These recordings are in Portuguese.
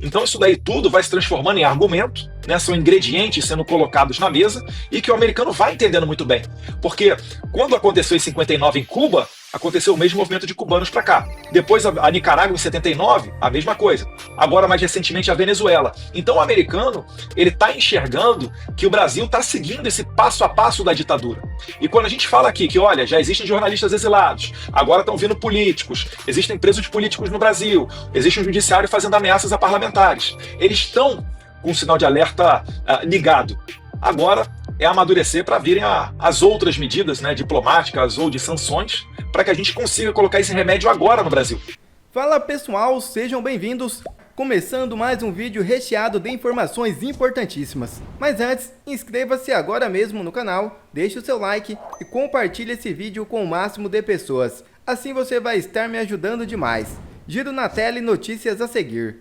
Então isso daí tudo vai se transformando em argumento, né? São ingredientes sendo colocados na mesa e que o americano vai entendendo muito bem. Porque quando aconteceu em 59 em Cuba, aconteceu o mesmo movimento de cubanos para cá. Depois a Nicarágua em 79, a mesma coisa. Agora mais recentemente a Venezuela. Então o americano, ele está enxergando que o Brasil está seguindo esse passo a passo da ditadura. E quando a gente fala aqui que, olha, já existem jornalistas exilados, agora estão vindo políticos, existem presos políticos no Brasil, existe um judiciário fazendo ameaças a parlamentares. Eles estão com um sinal de alerta ligado. Agora é amadurecer para virem as outras medidas, né, diplomáticas ou de sanções, para que a gente consiga colocar esse remédio agora no Brasil. Fala pessoal, sejam bem-vindos. Começando mais um vídeo recheado de informações importantíssimas. Mas antes, inscreva-se agora mesmo no canal, deixe o seu like e compartilhe esse vídeo com o máximo de pessoas. Assim você vai estar me ajudando demais. Giro na tela e notícias a seguir.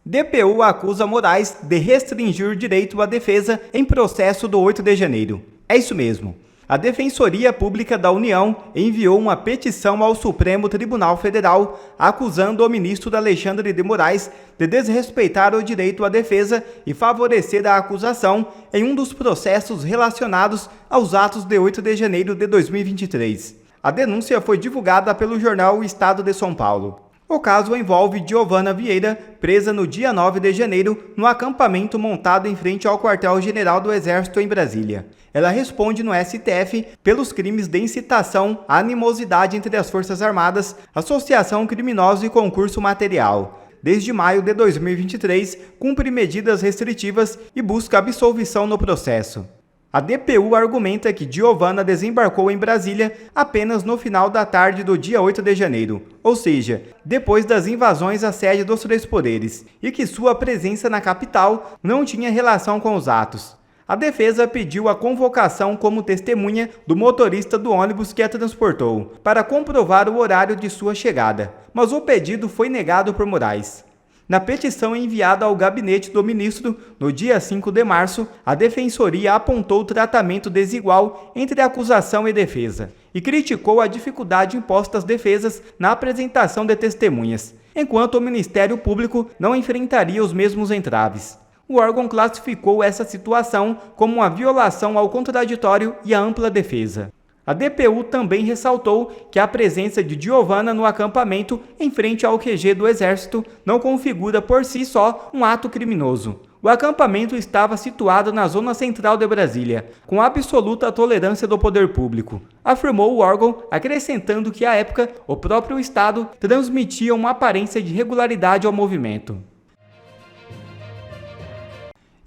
DPU acusa Moraes de restringir o direito à defesa em processo do 8 de janeiro. É isso mesmo. A Defensoria Pública da União enviou uma petição ao Supremo Tribunal Federal acusando o ministro Alexandre de Moraes de desrespeitar o direito à defesa e favorecer a acusação em um dos processos relacionados aos atos de 8 de janeiro de 2023. A denúncia foi divulgada pelo jornal O Estado de São Paulo. O caso envolve Giovana Vieira, presa no dia 9 de janeiro no acampamento montado em frente ao quartel-general do Exército em Brasília. Ela responde no STF pelos crimes de incitação à animosidade entre as Forças Armadas, associação criminosa e concurso material. Desde maio de 2023, cumpre medidas restritivas e busca absolvição no processo. A DPU argumenta que Giovana desembarcou em Brasília apenas no final da tarde do dia 8 de janeiro, ou seja, depois das invasões à sede dos Três Poderes, e que sua presença na capital não tinha relação com os atos. A defesa pediu a convocação como testemunha do motorista do ônibus que a transportou, para comprovar o horário de sua chegada, mas o pedido foi negado por Moraes. Na petição enviada ao gabinete do ministro, no dia 5 de março, a Defensoria apontou tratamento desigual entre acusação e defesa e criticou a dificuldade imposta às defesas na apresentação de testemunhas, enquanto o Ministério Público não enfrentaria os mesmos entraves. O órgão classificou essa situação como uma violação ao contraditório e à ampla defesa. A DPU também ressaltou que a presença de Giovana no acampamento em frente ao QG do Exército não configura por si só um ato criminoso. O acampamento estava situado na zona central de Brasília, com absoluta tolerância do poder público, afirmou o órgão, acrescentando que à época o próprio Estado transmitia uma aparência de regularidade ao movimento.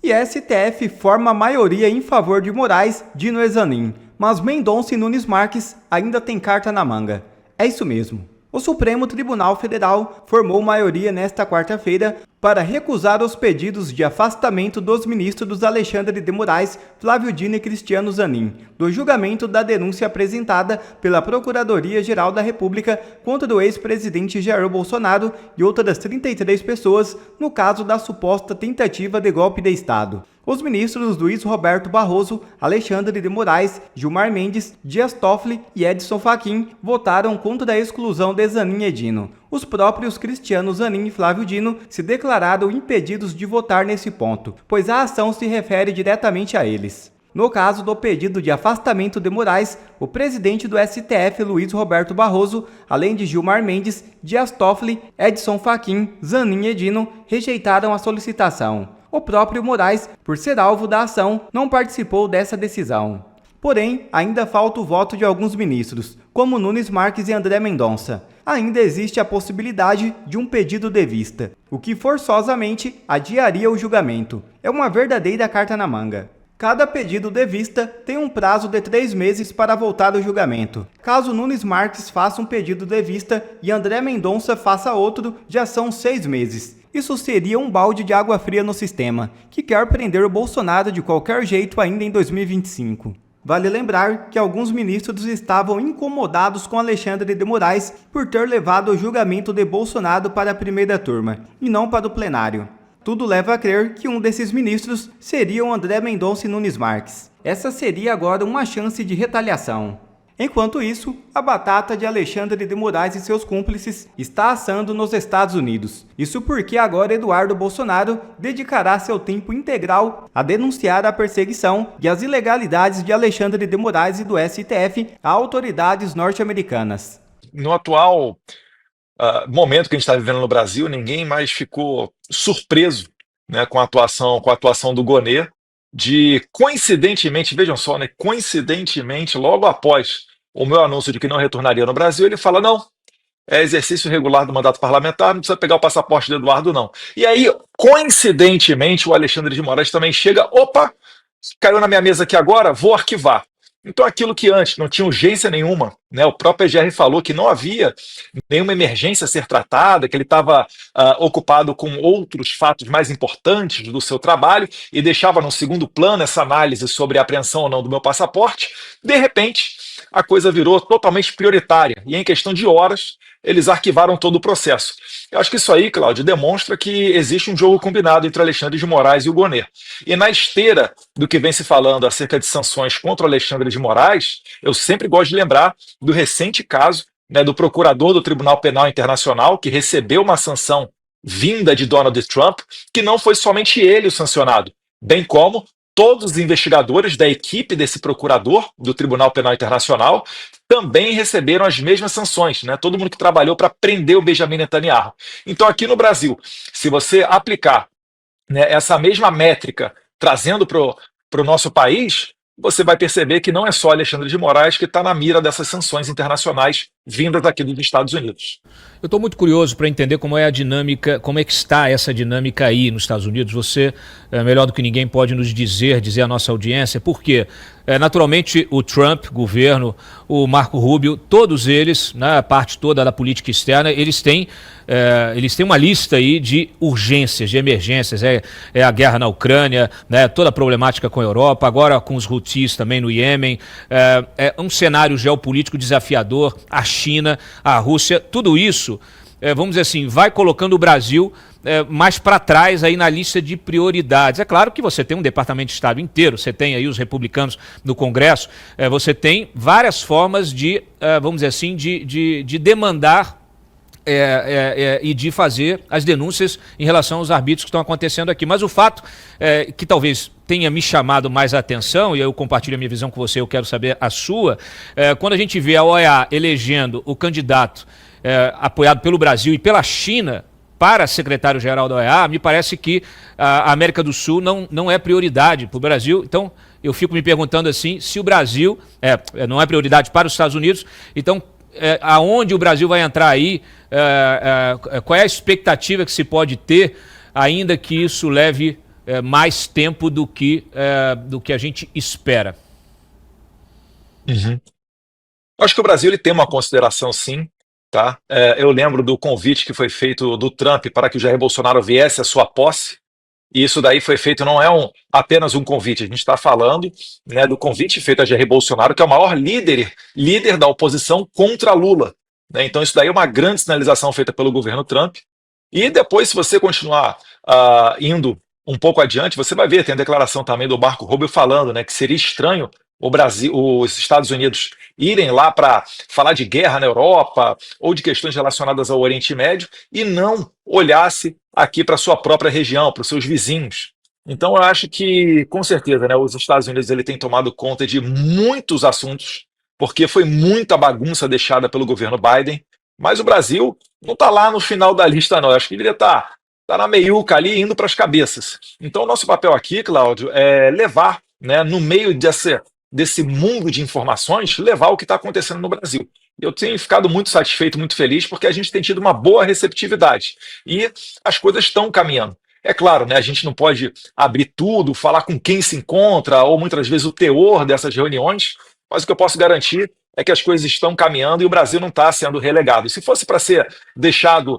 E STF forma maioria em favor de Moraes, Dino Ezanin, mas Mendonça e Nunes Marques ainda têm carta na manga. É isso mesmo. O Supremo Tribunal Federal formou maioria nesta quarta-feira para recusar os pedidos de afastamento dos ministros Alexandre de Moraes, Flávio Dino e Cristiano Zanin, do julgamento da denúncia apresentada pela Procuradoria-Geral da República contra o ex-presidente Jair Bolsonaro e outras 33 pessoas no caso da suposta tentativa de golpe de Estado. Os ministros Luiz Roberto Barroso, Alexandre de Moraes, Gilmar Mendes, Dias Toffoli e Edson Fachin votaram contra a exclusão de Zanin e Dino. Os próprios Cristiano Zanin e Flávio Dino se declararam impedidos de votar nesse ponto, pois a ação se refere diretamente a eles. No caso do pedido de afastamento de Moraes, o presidente do STF, Luiz Roberto Barroso, além de Gilmar Mendes, Dias Toffoli, Edson Fachin, Zanin e Dino, rejeitaram a solicitação. O próprio Moraes, por ser alvo da ação, não participou dessa decisão. Porém, ainda falta o voto de alguns ministros, como Nunes Marques e André Mendonça. Ainda existe a possibilidade de um pedido de vista, o que forçosamente adiaria o julgamento. É uma verdadeira carta na manga. Cada pedido de vista tem um prazo de 3 meses para voltar ao julgamento. Caso Nunes Marques faça um pedido de vista e André Mendonça faça outro, já são 6 meses. Isso seria um balde de água fria no sistema, que quer prender o Bolsonaro de qualquer jeito ainda em 2025. Vale lembrar que alguns ministros estavam incomodados com Alexandre de Moraes por ter levado o julgamento de Bolsonaro para a primeira turma, e não para o plenário. Tudo leva a crer que um desses ministros seria o André Mendonça e Nunes Marques. essa seria agora uma chance de retaliação. Enquanto isso, a batata de Alexandre de Moraes e seus cúmplices está assando nos Estados Unidos. Isso porque agora Eduardo Bolsonaro dedicará seu tempo integral a denunciar a perseguição e as ilegalidades de Alexandre de Moraes e do STF a autoridades norte-americanas. No atual momento que a gente está vivendo no Brasil, ninguém mais ficou surpreso, né, com a atuação do Gonê, de coincidentemente, vejam só, né, coincidentemente, logo após o meu anúncio de que não retornaria no Brasil, ele fala: não, é exercício regular do mandato parlamentar, não precisa pegar o passaporte do Eduardo, não. E aí, coincidentemente, o Alexandre de Moraes também chega: opa, caiu na minha mesa aqui agora, vou arquivar. Então, aquilo que antes não tinha urgência nenhuma, né, o próprio EGR falou que não havia nenhuma emergência a ser tratada, que ele estava ocupado com outros fatos mais importantes do seu trabalho e deixava no segundo plano essa análise sobre a apreensão ou não do meu passaporte. De repente, a coisa virou totalmente prioritária e em questão de horas eles arquivaram todo o processo. Eu acho que isso aí, Cláudio, demonstra que existe um jogo combinado entre Alexandre de Moraes e o Gonê. E na esteira do que vem se falando acerca de sanções contra o Alexandre de Moraes, eu sempre gosto de lembrar do recente caso, né, do procurador do Tribunal Penal Internacional, que recebeu uma sanção vinda de Donald Trump, que não foi somente ele o sancionado, bem como todos os investigadores da equipe desse procurador do Tribunal Penal Internacional também receberam as mesmas sanções, né? Todo mundo que trabalhou para prender o Benjamin Netanyahu. Então, aqui no Brasil, se você aplicar, né, essa mesma métrica trazendo para o nosso país, você vai perceber que não é só Alexandre de Moraes que está na mira dessas sanções internacionais vindas daqui dos Estados Unidos. Eu estou muito curioso para entender como é a dinâmica, como é que está essa dinâmica aí nos Estados Unidos. Você, melhor do que ninguém, pode nos dizer à nossa audiência, por quê? Naturalmente, o Trump, governo, o Marco Rubio, todos eles, na parte toda da política externa, eles têm uma lista aí de urgências, de emergências. É a guerra na Ucrânia, né, toda a problemática com a Europa, agora com os Houthis também no Iêmen, é um cenário geopolítico desafiador, a China, a Rússia, tudo isso, vamos dizer assim, vai colocando o Brasil mais para trás aí na lista de prioridades. É claro que você tem um Departamento de Estado inteiro, você tem aí os republicanos no Congresso, você tem várias formas de, vamos dizer assim, de demandar e de fazer as denúncias em relação aos arbítrios que estão acontecendo aqui. Mas o fato que talvez tenha me chamado mais a atenção, e eu compartilho a minha visão com você, eu quero saber a sua, quando a gente vê a OEA elegendo o candidato apoiado pelo Brasil e pela China para secretário-geral da OEA, me parece que a América do Sul não é prioridade para o Brasil. Então, eu fico me perguntando assim, se o Brasil não é prioridade para os Estados Unidos, então aonde o Brasil vai entrar aí, qual é a expectativa que se pode ter, ainda que isso leve mais tempo do que a gente espera? Uhum. Acho que o Brasil ele tem uma consideração, sim. Tá? Eu lembro do convite que foi feito do Trump para que o Jair Bolsonaro viesse à sua posse, e isso daí foi feito, não é apenas um convite, a gente está falando, né, do convite feito a Jair Bolsonaro, que é o maior líder da oposição contra Lula. Né? Então isso daí é uma grande sinalização feita pelo governo Trump, e depois, se você continuar indo um pouco adiante, você vai ver, tem a declaração também do Marco Rubio falando, né, que seria estranho os Estados Unidos irem lá para falar de guerra na Europa ou de questões relacionadas ao Oriente Médio e não olhasse aqui para a sua própria região, para os seus vizinhos. Então eu acho que, com certeza, né, os Estados Unidos ele tem tomado conta de muitos assuntos, porque foi muita bagunça deixada pelo governo Biden, mas o Brasil não está lá no final da lista, não. Eu acho que deveria estar na meiuca ali, indo para as cabeças. Então o nosso papel aqui, Cláudio, é levar, né, no meio desse mundo de informações, levar o que está acontecendo no Brasil. Eu tenho ficado muito satisfeito, muito feliz, porque a gente tem tido uma boa receptividade e as coisas estão caminhando. É claro, né, a gente não pode abrir tudo, falar com quem se encontra, ou muitas vezes o teor dessas reuniões, mas o que eu posso garantir é que as coisas estão caminhando e o Brasil não está sendo relegado. E se fosse para ser deixado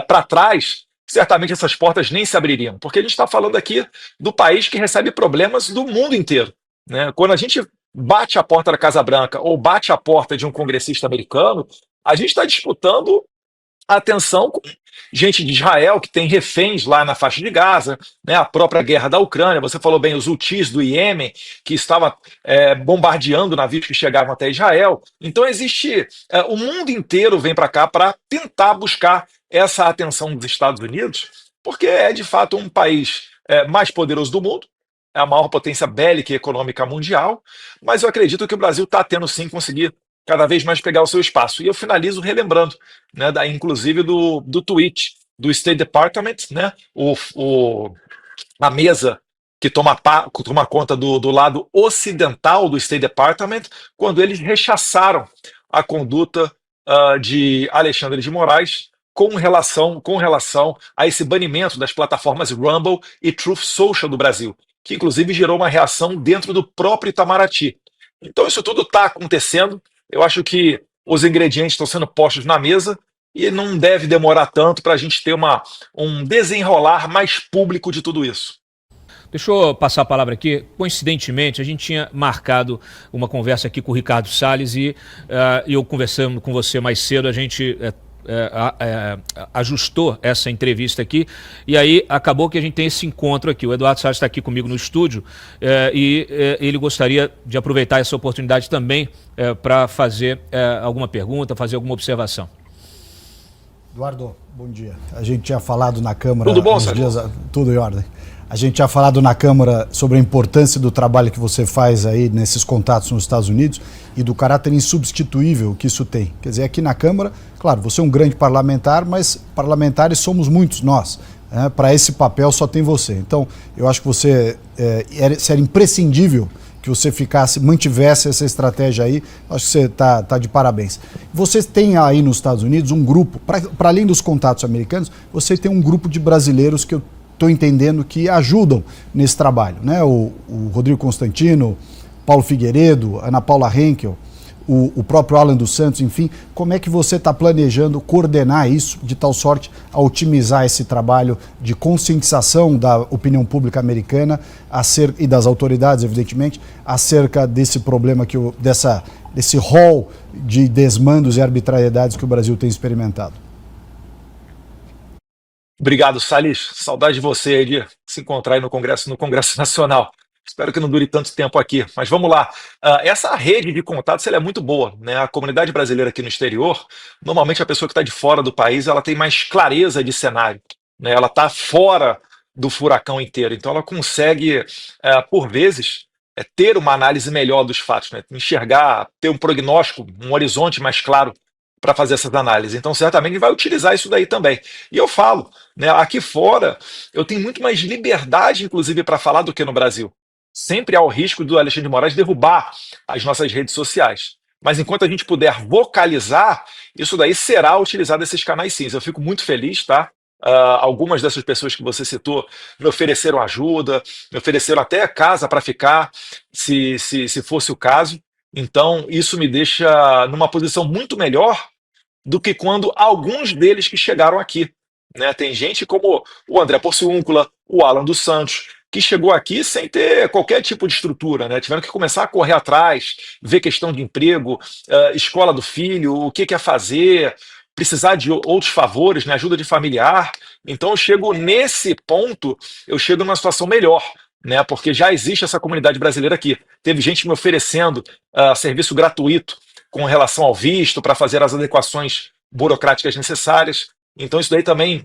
para trás, certamente essas portas nem se abririam, porque a gente está falando aqui do país que recebe problemas do mundo inteiro. Né? Quando a gente bate a porta da Casa Branca ou bate a porta de um congressista americano, a gente está disputando atenção com gente de Israel que tem reféns lá na faixa de Gaza, né, a própria guerra da Ucrânia, você falou bem, os Houthis do Iêmen, que estava bombardeando navios que chegavam até Israel. Então existe, o mundo inteiro vem para cá para tentar buscar essa atenção dos Estados Unidos, porque é de fato um país mais poderoso do mundo, é a maior potência bélica e econômica mundial, mas eu acredito que o Brasil está tendo sim conseguir cada vez mais pegar o seu espaço. E eu finalizo relembrando, né, inclusive do tweet do State Department, né, a mesa que toma conta do lado ocidental do State Department, quando eles rechaçaram a conduta de Alexandre de Moraes com relação a esse banimento das plataformas Rumble e Truth Social do Brasil, que inclusive gerou uma reação dentro do próprio Itamaraty. Então isso tudo está acontecendo. Eu acho que os ingredientes estão sendo postos na mesa e não deve demorar tanto para a gente ter um desenrolar mais público de tudo isso. Deixa eu passar a palavra aqui. Coincidentemente, a gente tinha marcado uma conversa aqui com o Ricardo Salles e eu conversando com você mais cedo, a gente ajustou essa entrevista aqui e aí acabou que a gente tem esse encontro aqui. O Eduardo Salles está aqui comigo no estúdio e ele gostaria de aproveitar essa oportunidade também para fazer alguma pergunta, fazer alguma observação. Eduardo, bom dia. A gente tinha falado na Câmara... Tudo bom, Sérgio? Tudo em ordem. A gente tinha falado na Câmara sobre a importância do trabalho que você faz aí nesses contatos nos Estados Unidos e do caráter insubstituível que isso tem. Quer dizer, aqui na Câmara, claro, você é um grande parlamentar, mas parlamentares somos muitos nós. Para esse papel só tem você. Então, eu acho que você era imprescindível que você mantivesse essa estratégia aí. Acho que você está de parabéns. Você tem aí nos Estados Unidos um grupo, para além dos contatos americanos, você tem um grupo de brasileiros que eu estou entendendo que ajudam nesse trabalho, né? O Rodrigo Constantino, Paulo Figueiredo, Ana Paula Henkel, o próprio Alan dos Santos, enfim. Como é que você está planejando coordenar isso de tal sorte a otimizar esse trabalho de conscientização da opinião pública americana e das autoridades, evidentemente, acerca desse problema, desse rol de desmandos e arbitrariedades que o Brasil tem experimentado? Obrigado, Salles. Saudade de você aí de se encontrar aí no Congresso Nacional. Espero que não dure tanto tempo aqui, mas vamos lá. Essa rede de contatos ela é muito boa, né? A comunidade brasileira aqui no exterior, normalmente a pessoa que está de fora do país, ela tem mais clareza de cenário, né? Ela está fora do furacão inteiro, então ela consegue, por vezes, ter uma análise melhor dos fatos, né? Enxergar, ter um prognóstico, um horizonte mais claro para fazer essas análises. Então, certamente, vai utilizar isso daí também. E eu falo, né, aqui fora, eu tenho muito mais liberdade, inclusive, para falar do que no Brasil. Sempre há o risco do Alexandre de Moraes derrubar as nossas redes sociais. Mas enquanto a gente puder vocalizar, isso daí será utilizado esses canais sim. Eu fico muito feliz, tá? Algumas dessas pessoas que você citou me ofereceram ajuda, me ofereceram até casa para ficar, se fosse o caso. Então, isso me deixa numa posição muito melhor do que quando alguns deles que chegaram aqui, né? Tem gente como o André Porciúncula, o Alan dos Santos, que chegou aqui sem ter qualquer tipo de estrutura, né? Tiveram que começar a correr atrás, ver questão de emprego, escola do filho, o que quer fazer, precisar de outros favores, né? Ajuda de familiar. Então, eu chego nesse ponto, eu chego numa situação melhor, né? Porque já existe essa comunidade brasileira aqui. Teve gente me oferecendo serviço gratuito com relação ao visto para fazer as adequações burocráticas necessárias. Então isso daí também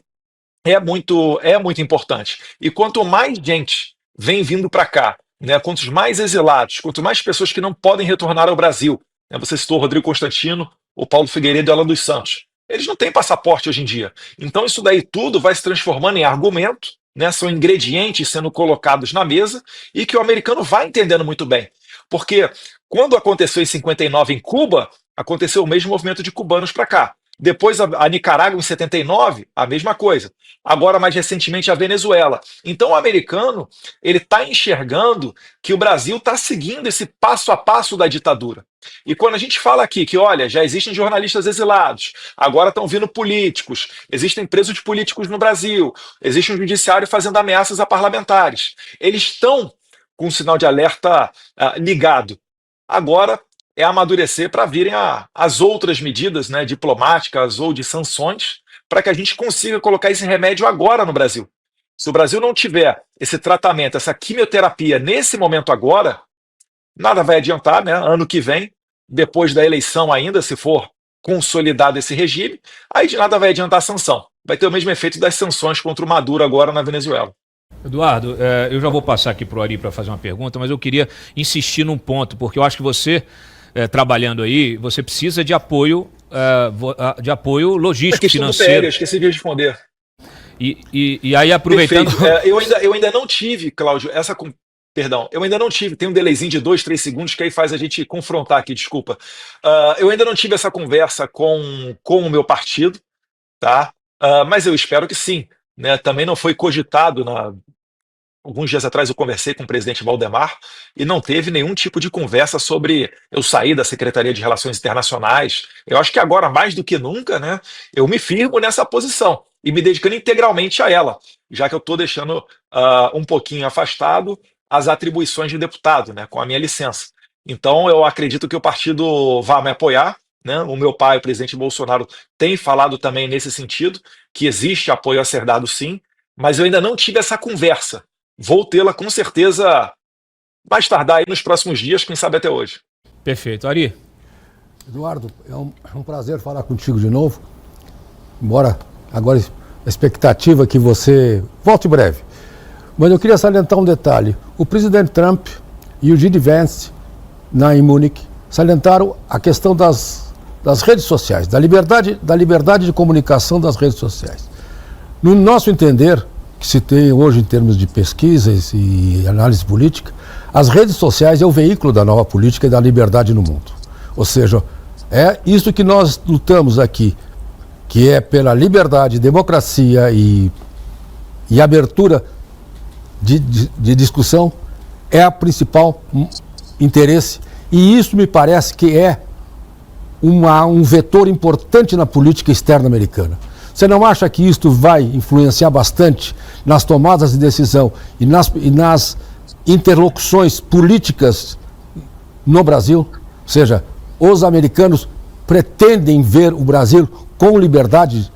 é muito importante. E quanto mais gente vem vindo para cá, né? Quantos mais exilados, quanto mais pessoas que não podem retornar ao Brasil, né? Você citou o Rodrigo Constantino, o Paulo Figueiredo e o Alan dos Santos. Eles não têm passaporte hoje em dia. Então isso daí tudo vai se transformando em argumento, né? São ingredientes sendo colocados na mesa e que o americano vai entendendo muito bem. Porque quando aconteceu em 59 em Cuba, aconteceu o mesmo movimento de cubanos para cá. Depois a Nicarágua em 79, a mesma coisa. Agora, mais recentemente, a Venezuela. Então o americano ele está enxergando que o Brasil está seguindo esse passo a passo da ditadura. E quando a gente fala aqui que, olha, já existem jornalistas exilados, agora estão vindo políticos, existem presos de políticos no Brasil, existe um judiciário fazendo ameaças a parlamentares. Eles estão com um sinal de alerta ligado. Agora é amadurecer para virem as outras medidas, né, diplomáticas ou de sanções para que a gente consiga colocar esse remédio agora no Brasil. Se o Brasil não tiver esse tratamento, essa quimioterapia nesse momento agora, nada vai adiantar, né? Ano que vem, depois da eleição ainda, se for consolidado esse regime, aí de nada vai adiantar a sanção. Vai ter o mesmo efeito das sanções contra o Maduro agora na Venezuela. Eduardo, eu já vou passar aqui para o Ari para fazer uma pergunta, mas eu queria insistir num ponto, porque eu acho que você, trabalhando aí, você precisa de apoio logístico, financeiro. Eu esqueci de responder. E aí, aproveitando... Eu ainda não tive, Cláudio, Perdão, eu ainda não tive, tem um delayzinho de 2, 3 segundos que aí faz a gente confrontar aqui, desculpa. Eu ainda não tive essa conversa com o meu partido, tá? Mas eu espero que sim, né? Também não foi cogitado, alguns dias atrás eu conversei com o presidente Valdemar e não teve nenhum tipo de conversa sobre eu sair da Secretaria de Relações Internacionais. Eu acho que agora, mais do que nunca, né, eu me firmo nessa posição e me dedicando integralmente a ela, já que eu estou deixando um pouquinho afastado as atribuições de deputado, né, com a minha licença. Então, eu acredito que o partido vai me apoiar, né? O meu pai, o presidente Bolsonaro, tem falado também nesse sentido, que existe apoio a ser dado sim, mas eu ainda não tive essa conversa. Vou tê-la com certeza mais tardar aí nos próximos dias, quem sabe até hoje. Perfeito. Ari? Eduardo, é um prazer falar contigo de novo, embora agora a expectativa é que você volte breve. Mas eu queria salientar um detalhe. O presidente Trump e o J.D. Vance, em Munique, salientaram a questão das redes sociais, da liberdade de comunicação das redes sociais. No nosso entender, que se tem hoje em termos de pesquisas e análise política, as redes sociais é o veículo da nova política e da liberdade no mundo. Ou seja, é isso que nós lutamos aqui, que é pela liberdade, democracia e abertura de discussão, é a principal interesse, e isso me parece que é um vetor importante na política externa americana. Você não acha que isto vai influenciar bastante nas tomadas de decisão e nas interlocuções políticas no Brasil? Ou seja, os americanos pretendem ver o Brasil com liberdade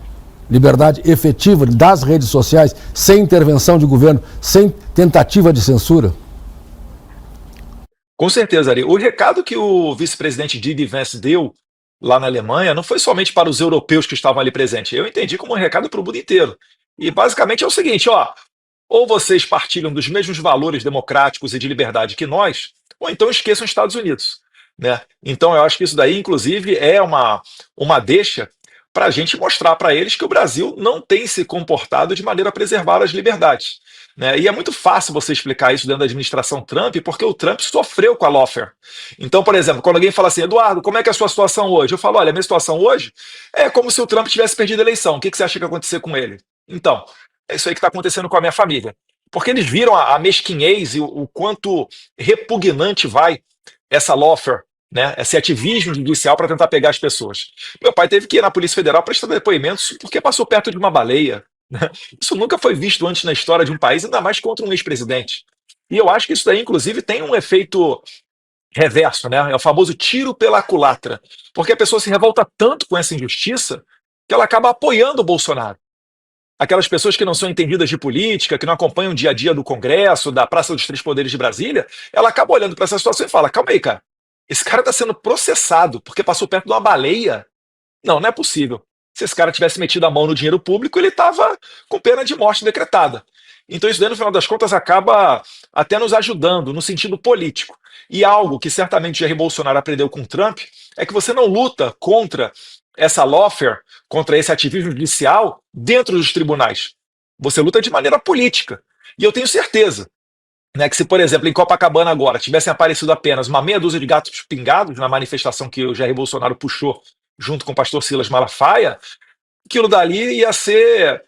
efetiva das redes sociais, sem intervenção de governo, sem tentativa de censura? Com certeza, Ari. O recado que o vice-presidente J.D. Vance deu lá na Alemanha não foi somente para os europeus que estavam ali presentes. Eu entendi como um recado para o mundo inteiro. E basicamente é o seguinte, ou vocês partilham dos mesmos valores democráticos e de liberdade que nós, ou então esqueçam os Estados Unidos, né? Então eu acho que isso daí, inclusive, é uma deixa para a gente mostrar para eles que o Brasil não tem se comportado de maneira a preservar as liberdades, né? E é muito fácil você explicar isso dentro da administração Trump, porque o Trump sofreu com a lawfare. Então, por exemplo, quando alguém fala assim, Eduardo, como é que é a sua situação hoje? Eu falo, olha, a minha situação hoje é como se o Trump tivesse perdido a eleição. O que você acha que ia acontecer com ele? Então, é isso aí que está acontecendo com a minha família. Porque eles viram a mesquinhez e o quanto repugnante vai essa lawfare, né, esse ativismo judicial para tentar pegar as pessoas. Meu pai teve que ir na Polícia Federal prestar depoimentos porque passou perto de uma baleia, né? Isso nunca foi visto antes na história de um país, ainda mais contra um ex-presidente. E eu acho que isso daí, inclusive, tem um efeito reverso, né? É o famoso tiro pela culatra. Porque a pessoa se revolta tanto com essa injustiça que ela acaba apoiando o Bolsonaro. Aquelas pessoas que não são entendidas de política, que não acompanham o dia a dia do Congresso, da Praça dos Três Poderes de Brasília, ela acaba olhando para essa situação e fala, calma aí, cara, esse cara está sendo processado porque passou perto de uma baleia? Não é possível. Se esse cara tivesse metido a mão no dinheiro público, ele estava com pena de morte decretada. Então isso daí, no final das contas, acaba até nos ajudando no sentido político. E algo que certamente Jair Bolsonaro aprendeu com Trump é que você não luta contra essa lawfare, contra esse ativismo judicial dentro dos tribunais. Você luta de maneira política. E eu tenho certeza, né, que se, por exemplo, em Copacabana agora tivessem aparecido apenas uma meia dúzia de gatos pingados na manifestação que o Jair Bolsonaro puxou junto com o pastor Silas Malafaia, aquilo dali ia ser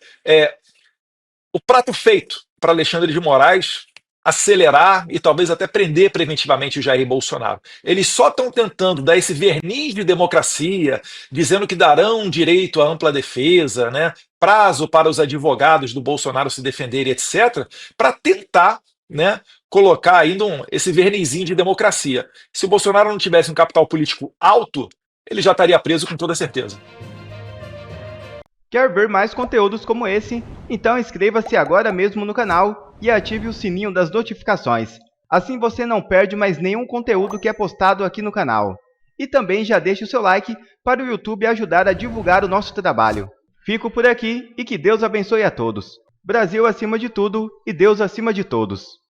o prato feito para Alexandre de Moraes acelerar e talvez até prender preventivamente o Jair Bolsonaro. Eles só estão tentando dar esse verniz de democracia, dizendo que darão direito à ampla defesa, né, prazo para os advogados do Bolsonaro se defenderem, etc., para tentar, né, colocar ainda esse vernizinho de democracia. Se o Bolsonaro não tivesse um capital político alto, ele já estaria preso com toda certeza. Quer ver mais conteúdos como esse? Então inscreva-se agora mesmo no canal e ative o sininho das notificações. Assim você não perde mais nenhum conteúdo que é postado aqui no canal. E também já deixe o seu like para o YouTube ajudar a divulgar o nosso trabalho. Fico por aqui e que Deus abençoe a todos. Brasil acima de tudo e Deus acima de todos.